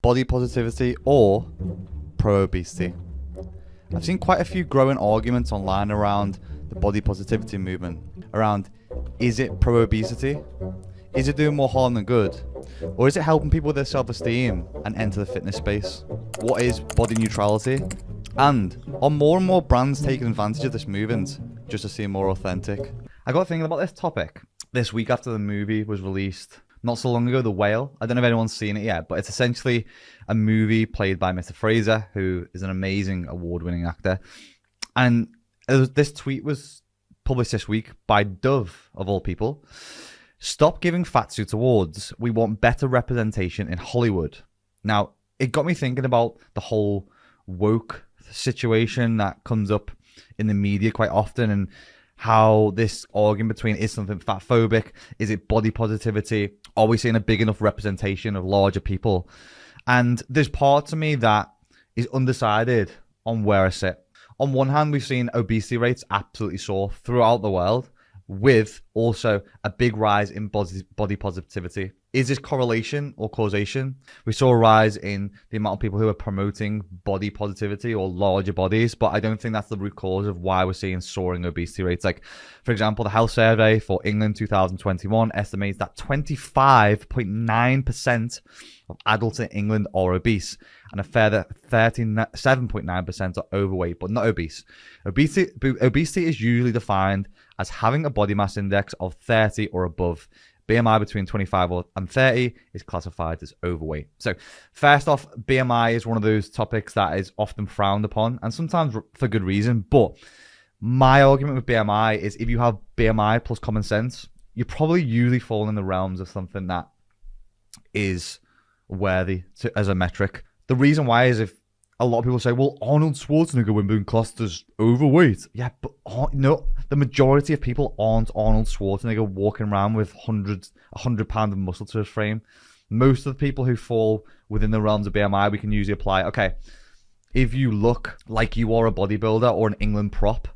body positivity or pro-obesity. I've seen quite a few growing arguments online around the body positivity movement, around is it pro-obesity? Is it doing more harm than good? Or is it helping people with their self-esteem and enter the fitness space? What is body neutrality? And are more and more brands taking advantage of this movement just to seem more authentic? I got thinking about this topic this week after the movie was released not so long ago, The Whale. I don't know if anyone's seen it yet, but it's essentially a movie played by Mr. Fraser, who is an amazing award-winning actor. And this tweet was published this week by Dove, of all people. Stop giving fat suits awards. We want better representation in Hollywood. Now, it got me thinking about the whole woke situation that comes up in the media quite often, and how this argument between is something fatphobic, is it body positivity, are we seeing a big enough representation of larger people? And there's parts of me that is undecided on where I sit. On one hand, we've seen obesity rates absolutely soar throughout the world, with also a big rise in body positivity. Is this correlation or causation? We saw a rise in the amount of people who are promoting body positivity or larger bodies, but I don't think that's the root cause of why we're seeing soaring obesity rates. Like, for example, the Health Survey for England 2021 estimates that 25.9% of adults in England are obese, and a further 37.9% are overweight, but not obese. Obesity is usually defined as having a body mass index of 30 or above. BMI between 25 and 30 is classified as overweight. So first off, BMI is one of those topics that is often frowned upon, and sometimes for good reason. But my argument with BMI is if you have BMI plus common sense, you probably usually fall in the realms of something that is worthy as a metric. The reason why is if a lot of people say, well, Arnold Schwarzenegger when being classed as overweight. Yeah, but no, the majority of people aren't Arnold Schwarzenegger walking around with 100 pounds of muscle to his frame. Most of the people who fall within the realms of BMI, we can usually apply, okay, if you look like you are a bodybuilder or an England prop,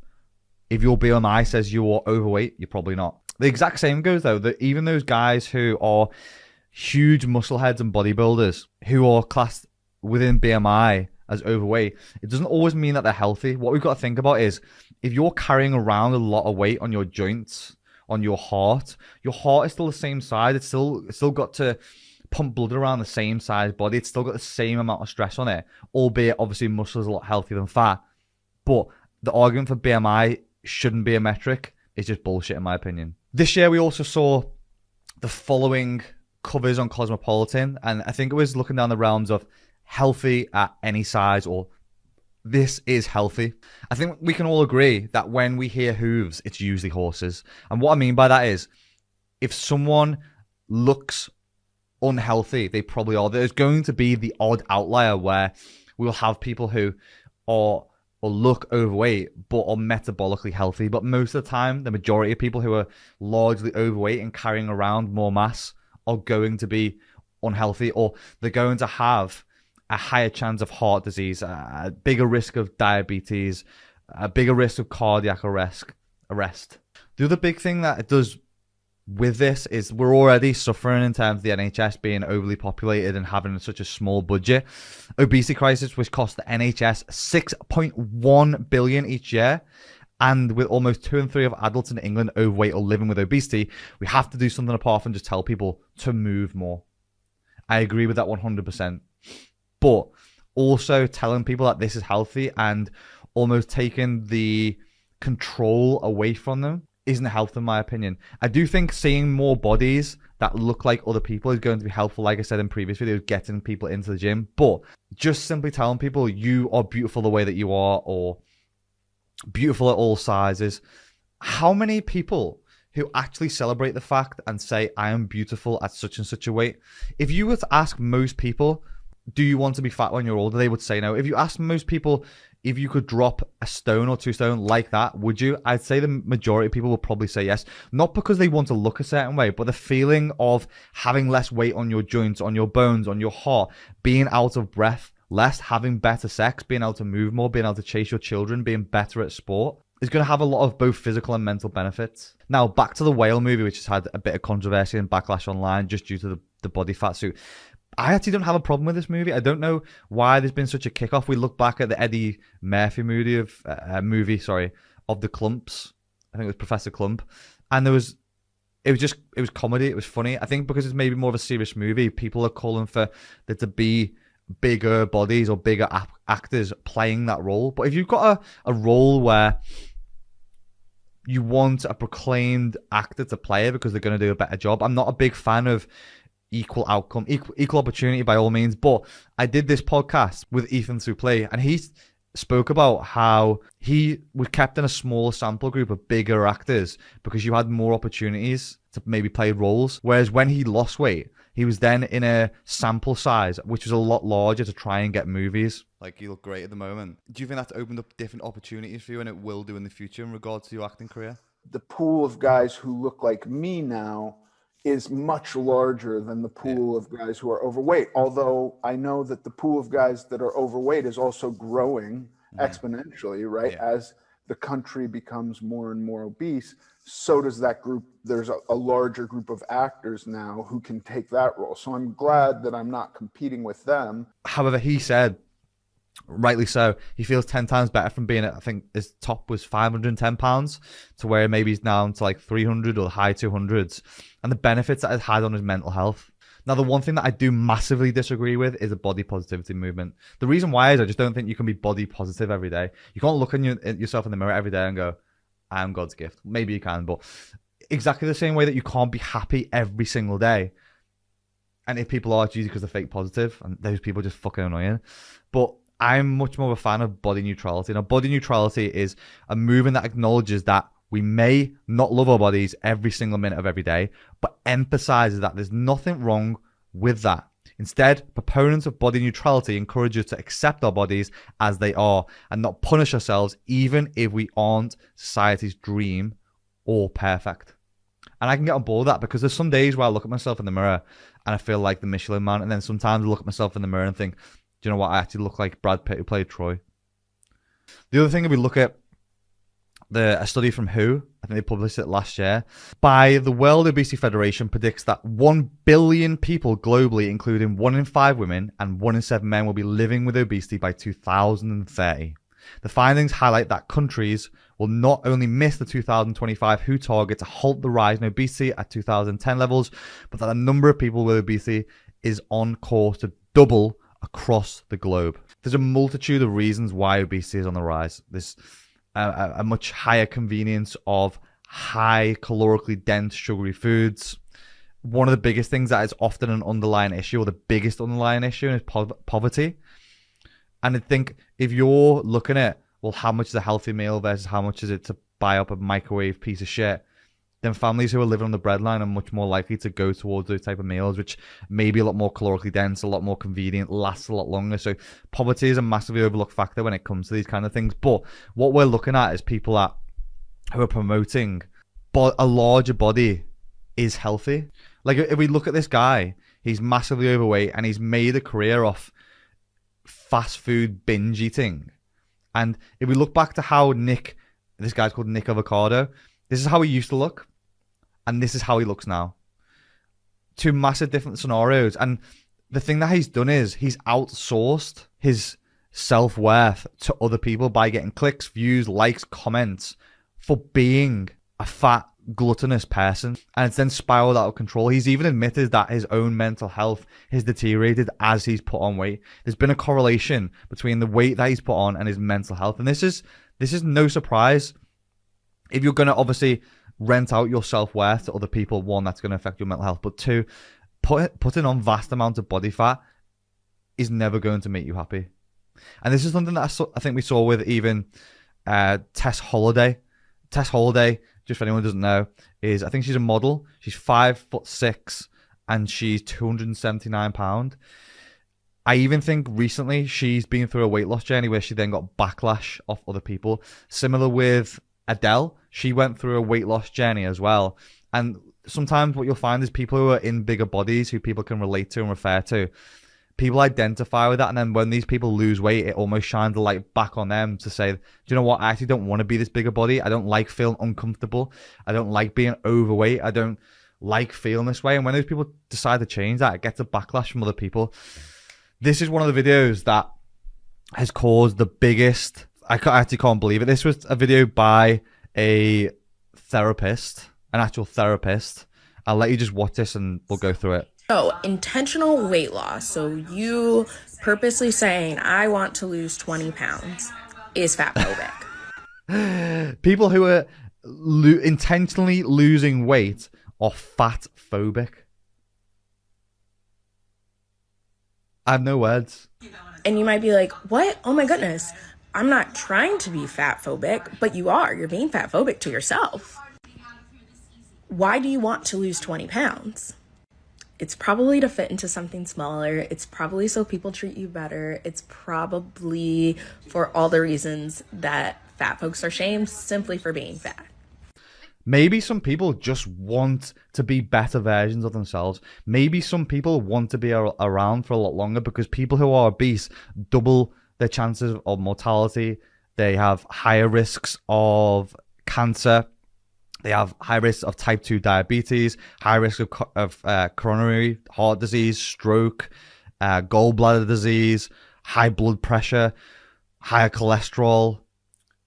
if your BMI says you are overweight, you're probably not. The exact same goes though, that even those guys who are huge muscle heads and bodybuilders who are classed within BMI as overweight, it doesn't always mean that they're healthy. What we've got to think about is if you're carrying around a lot of weight on your joints, on your heart is still the same size. It's still got to pump blood around the same size body. It's still got the same amount of stress on it, albeit obviously muscle is a lot healthier than fat. But the argument for BMI shouldn't be a metric. It's just bullshit in my opinion. This year we also saw the following covers on Cosmopolitan, and I think it was looking down the realms of healthy at any size or this is healthy. I think we can all agree that when we hear hooves, it's usually horses. And what I mean by that is if someone looks unhealthy, they probably are. There's going to be the odd outlier where we'll have people who are or look overweight but are metabolically healthy. But most of the time, the majority of people who are largely overweight and carrying around more mass are going to be unhealthy, or they're going to have a higher chance of heart disease, a bigger risk of diabetes, a bigger risk of cardiac arrest. The other big thing that it does with this is we're already suffering in terms of the NHS being overly populated and having such a small budget. Obesity crisis, which costs the NHS 6.1 billion each year. And with almost 2 in 3 of adults in England overweight or living with obesity, we have to do something apart from just tell people to move more. I agree with that 100%. But also telling people that this is healthy and almost taking the control away from them isn't healthy in my opinion. I do think seeing more bodies that look like other people is going to be helpful, like I said in previous videos, getting people into the gym. But just simply telling people you are beautiful the way that you are, or beautiful at all sizes. How many people who actually celebrate the fact and say, I am beautiful at such and such a weight? If you were to ask most people, do you want to be fat when you're older? They would say no. If you ask most people if you could drop a stone or 2 stone like that, would you? I'd say the majority of people will probably say yes. Not because they want to look a certain way, but the feeling of having less weight on your joints, on your bones, on your heart, being out of breath less, having better sex, being able to move more, being able to chase your children, being better at sport, is going to have a lot of both physical and mental benefits. Now, back to the Whale movie, which has had a bit of controversy and backlash online just due to the body fat suit. I actually don't have a problem with this movie. I don't know why there's been such a kickoff. We look back at the Eddie Murphy movie of the Clumps. I think it was Professor Clump, and it was comedy. It was funny. I think because it's maybe more of a serious movie, people are calling for there to be bigger bodies or bigger actors playing that role. But if you've got a role where you want a proclaimed actor to play it because they're going to do a better job, I'm not a big fan of equal outcome, equal opportunity by all means. But I did this podcast with Ethan Suplee, and he spoke about how he was kept in a smaller sample group of bigger actors because you had more opportunities to maybe play roles. Whereas when he lost weight, he was then in a sample size which was a lot larger to try and get movies. Like, you look great at the moment. Do you think that's opened up different opportunities for you, and it will do in the future in regards to your acting career? The pool of guys who look like me now is much larger than the pool of guys who are overweight. Although I know that the pool of guys that are overweight is also growing exponentially, right? Yeah. As the country becomes more and more obese, so does that group. There's a larger group of actors now who can take that role. So I'm glad that I'm not competing with them. However, he said, rightly so, he feels 10 times better from being at, I think his top was 510 pounds to where maybe he's down to like 300 or high 200s, and the benefits that it had on his mental health. Now, the one thing that I do massively disagree with is the body positivity movement. The reason why is I just don't think you can be body positive every day. You can't look at yourself in the mirror every day and go, I am God's gift. Maybe you can, but exactly the same way that you can't be happy every single day. And if people are, it's usually because they're fake positive, and those people are just fucking annoying. But I'm much more of a fan of body neutrality. Now, body neutrality is a movement that acknowledges that we may not love our bodies every single minute of every day, but emphasizes that there's nothing wrong with that. Instead, proponents of body neutrality encourage us to accept our bodies as they are and not punish ourselves even if we aren't society's dream or perfect. And I can get on board with that because there's some days where I look at myself in the mirror and I feel like the Michelin Man, and then sometimes I look at myself in the mirror and think, do you know what? I actually look like Brad Pitt who played Troy. The other thing, if we look at a study from WHO, I think they published it last year, by the World Obesity Federation predicts that 1 billion people globally, including 1 in 5 women and 1 in 7 men, will be living with obesity by 2030. The findings highlight that countries will not only miss the 2025 WHO target to halt the rise in obesity at 2010 levels, but that the number of people with obesity is on course to double across the globe. There's a multitude of reasons why obesity is on the rise. There's a much higher convenience of high calorically dense sugary foods. One of the biggest things that is often an underlying issue, or the biggest underlying issue, is poverty. And I think if you're looking at, well, how much is a healthy meal versus how much is it to buy up a microwave piece of shit, then families who are living on the breadline are much more likely to go towards those type of meals, which may be a lot more calorically dense, a lot more convenient, lasts a lot longer. So poverty is a massively overlooked factor when it comes to these kind of things. But what we're looking at is people who are promoting a larger body is healthy. Like, if we look at this guy, he's massively overweight and he's made a career off fast food binge eating. And if we look back to how this guy's called Nick Avocado, this is how he used to look. And this is how he looks now. Two massive different scenarios. And the thing that he's done is he's outsourced his self-worth to other people by getting clicks, views, likes, comments for being a fat, gluttonous person. And it's then spiraled out of control. He's even admitted that his own mental health has deteriorated as he's put on weight. There's been a correlation between the weight that he's put on and his mental health. And this is no surprise. If you're going to obviously rent out your self-worth to other people, one, that's going to affect your mental health, but two, putting on vast amounts of body fat is never going to make you happy. And this is something that I think we saw with even Tess Holliday. Tess Holliday, just for anyone who doesn't know, I think she's a model. She's 5'6" and she's 279 pounds. I even think recently she's been through a weight loss journey where she then got backlash off other people. Similar with Adele, she went through a weight loss journey as well. And sometimes what you'll find is people who are in bigger bodies, who people can relate to and refer to, people identify with that. And then when these people lose weight, it almost shines a light back on them to say, do you know what? I actually don't want to be this bigger body. I don't like feeling uncomfortable. I don't like being overweight. I don't like feeling this way. And when those people decide to change that, it gets a backlash from other people. This is one of the videos that has caused the biggest... I actually can't believe it. This was a video by a therapist, an actual therapist. I'll let you just watch this and we'll go through it. So, intentional weight loss. So, you purposely saying, I want to lose 20 pounds is fatphobic. People who are intentionally losing weight are fatphobic. I have no words. And you might be like, what? Oh my goodness. I'm not trying to be fatphobic, but you are. You're being fatphobic to yourself. Why do you want to lose 20 pounds? It's probably to fit into something smaller. It's probably so people treat you better. It's probably for all the reasons that fat folks are shamed simply for being fat. Maybe some people just want to be better versions of themselves. Maybe some people want to be around for a lot longer, because people who are obese double their chances of mortality. They have higher risks of cancer. They have high risks of type 2 diabetes, high risk of coronary heart disease, stroke, gallbladder disease, high blood pressure, higher cholesterol.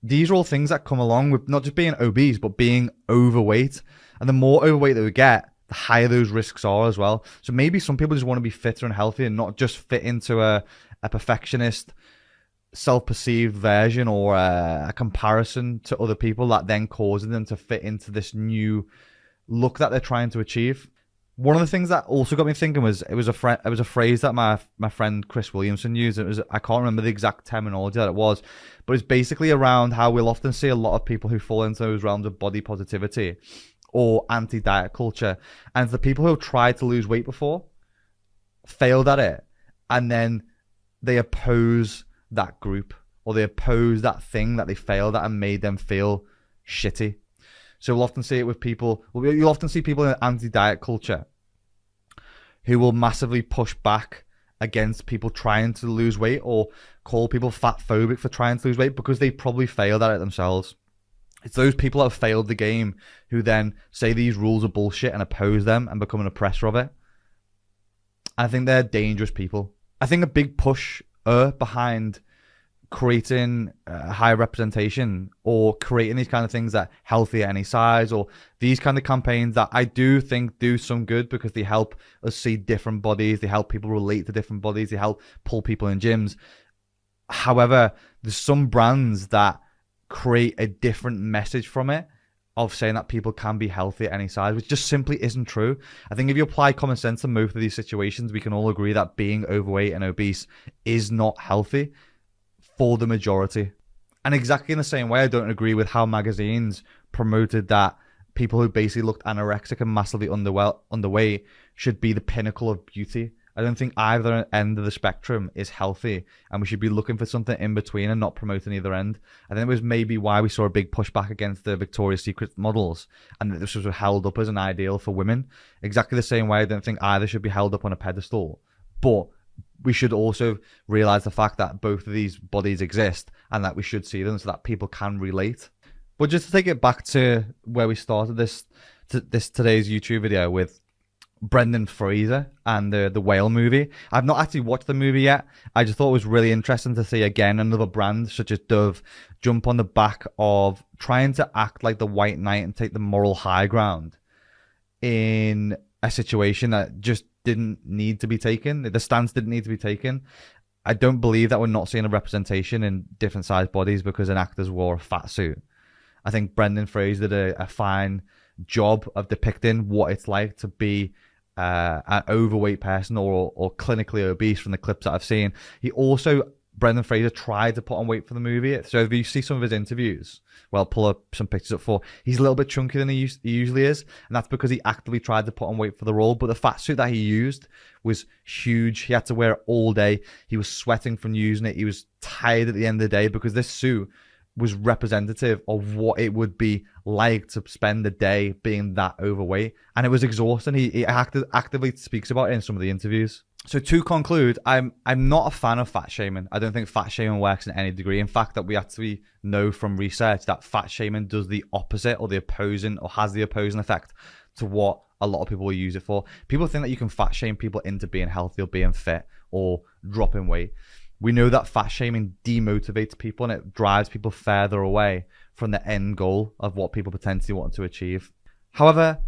These are all things that come along with not just being obese, but being overweight. And the more overweight that we get, the higher those risks are as well. So maybe some people just want to be fitter and healthier and not just fit into a perfectionist, self-perceived version or a comparison to other people that then causes them to fit into this new look that they're trying to achieve. One of the things that also got me thinking was it was a phrase that my friend Chris Williamson used. I can't remember the exact terminology that it was, but it's basically around how we'll often see a lot of people who fall into those realms of body positivity or anti-diet culture, and the people who have tried to lose weight before, failed at it, and then they oppose that group, or they oppose that thing that they failed at and made them feel shitty. So we'll often see it with people. You'll often see people in anti-diet culture who will massively push back against people trying to lose weight, or call people fatphobic for trying to lose weight because they probably failed at it themselves. It's those people that have failed the game who then say these rules are bullshit and oppose them and become an oppressor of it. I think they're dangerous people. I think a big push behind creating high representation or creating these kind of things that healthy at any size, or these kind of campaigns that I do think do some good because they help us see different bodies, they help people relate to different bodies, they help pull people in gyms. However, there's some brands that create a different message from it, of saying that people can be healthy at any size, which just simply isn't true. I think if you apply common sense to both of these situations, we can all agree that being overweight and obese is not healthy for the majority. And exactly in the same way, I don't agree with how magazines promoted that people who basically looked anorexic and massively underweight should be the pinnacle of beauty. I don't think either end of the spectrum is healthy, and we should be looking for something in between and not promoting either end. I think it was maybe why we saw a big pushback against the Victoria's Secret models, and that this was held up as an ideal for women. Exactly the same way, I don't think either should be held up on a pedestal. But we should also realize the fact that both of these bodies exist and that we should see them so that people can relate. But just to take it back to where we started today's YouTube video with Brendan Fraser and the whale movie. I've not actually watched the movie yet. I just thought it was really interesting to see again another brand such as Dove jump on the back of trying to act like the white knight and take the moral high ground in a situation that just didn't need to be taken. The stance didn't need to be taken. I don't believe that we're not seeing a representation in different sized bodies because an actor's wore a fat suit. I think Brendan Fraser did a fine job of depicting what it's like to be an overweight person or clinically obese from the clips that I've seen. Brendan Fraser tried to put on weight for the movie. So if you see some of his interviews, well, pull up some pictures up for, he's a little bit chunkier than he usually is. And that's because he actively tried to put on weight for the role. But the fat suit that he used was huge. He had to wear it all day. He was sweating from using it. He was tired at the end of the day because this suit was representative of what it would be like to spend the day being that overweight. And it was exhausting. He actively speaks about it in some of the interviews. So to conclude, I'm not a fan of fat shaming. I don't think fat shaming works in any degree. In fact, that we actually know from research that fat shaming does the opposite or has the opposing effect to what a lot of people will use it for. People think that you can fat shame people into being healthy or being fit or dropping weight. We know that fat shaming demotivates people and it drives people further away from the end goal of what people potentially want to achieve. However,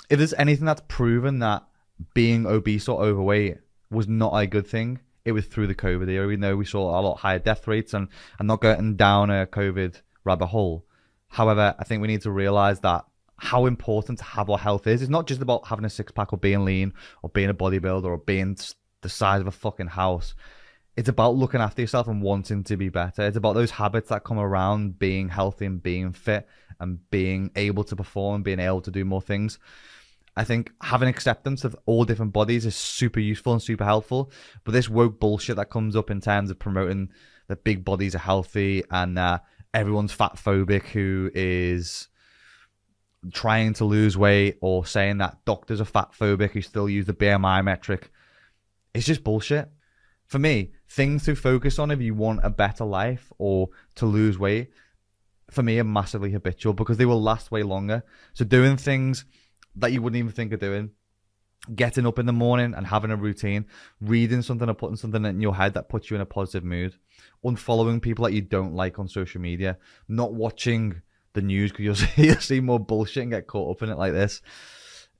if there's anything that's proven that being obese or overweight was not a good thing, it was through the COVID era. We know we saw a lot higher death rates, and I'm not getting down a COVID rabbit hole. However, I think we need to realize that how important to have our health is. It's not just about having a six-pack or being lean or being a bodybuilder or being the size of a fucking house. It's about looking after yourself and wanting to be better. It's about those habits that come around being healthy and being fit and being able to perform and being able to do more things. I think having acceptance of all different bodies is super useful and super helpful. But this woke bullshit that comes up in terms of promoting that big bodies are healthy and everyone's fat phobic who is trying to lose weight, or saying that doctors are fat phobic who still use the BMI metric, it's just bullshit. For me, things to focus on if you want a better life or to lose weight, for me, are massively habitual because they will last way longer. So doing things that you wouldn't even think of doing, getting up in the morning and having a routine, reading something or putting something in your head that puts you in a positive mood, unfollowing people that you don't like on social media, not watching the news because you'll see more bullshit and get caught up in it like this,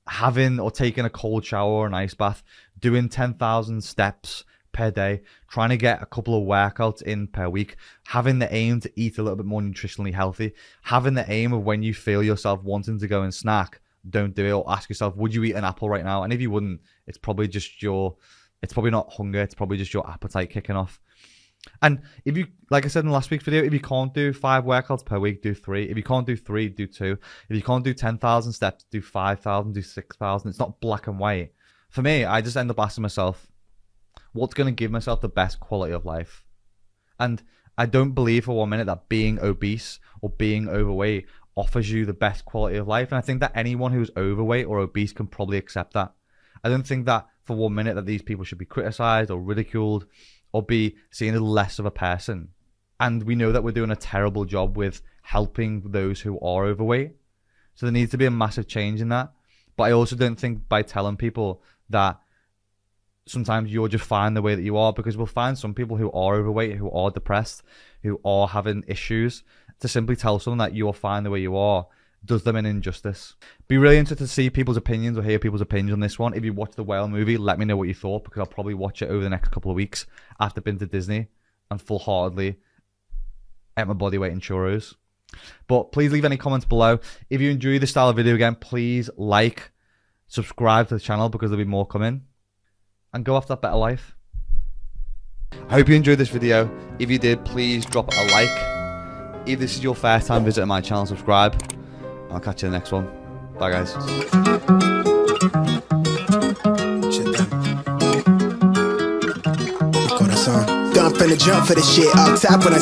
having or taking a cold shower or an ice bath, doing 10,000 steps per day, trying to get a couple of workouts in per week, having the aim to eat a little bit more nutritionally healthy, having the aim of when you feel yourself wanting to go and snack, don't do it, or ask yourself, would you eat an apple right now? And if you wouldn't, it's probably not hunger, it's probably just your appetite kicking off. And if you, like I said in last week's video, if you can't do 5 workouts per week, do 3. If you can't do 3, do 2. If you can't do 10,000 steps, do 5,000, do 6,000. It's not black and white. For me, I just end up asking myself, what's going to give myself the best quality of life? And I don't believe for 1 minute that being obese or being overweight offers you the best quality of life. And I think that anyone who's overweight or obese can probably accept that. I don't think that for 1 minute that these people should be criticized or ridiculed or be seen as less of a person. And we know that we're doing a terrible job with helping those who are overweight. So there needs to be a massive change in that. But I also don't think by telling people that sometimes you're just fine the way that you are, because we'll find some people who are overweight, who are depressed, who are having issues, to simply tell someone that you're fine the way you are does them an injustice. Be really interested to see people's opinions or hear people's opinions on this one. If you watch the Whale movie, let me know what you thought, because I'll probably watch it over the next couple of weeks after I've been to Disney and full-heartedly ate my body weight in churros. But please leave any comments below. If you enjoy this style of video again, please like, subscribe to the channel because there'll be more coming, and go after that better life. I hope you enjoyed this video. If you did, please drop a like. If this is your first time visiting my channel, subscribe. I'll catch you in the next one. Bye, guys. Gun finna jump for this shit. Up top when I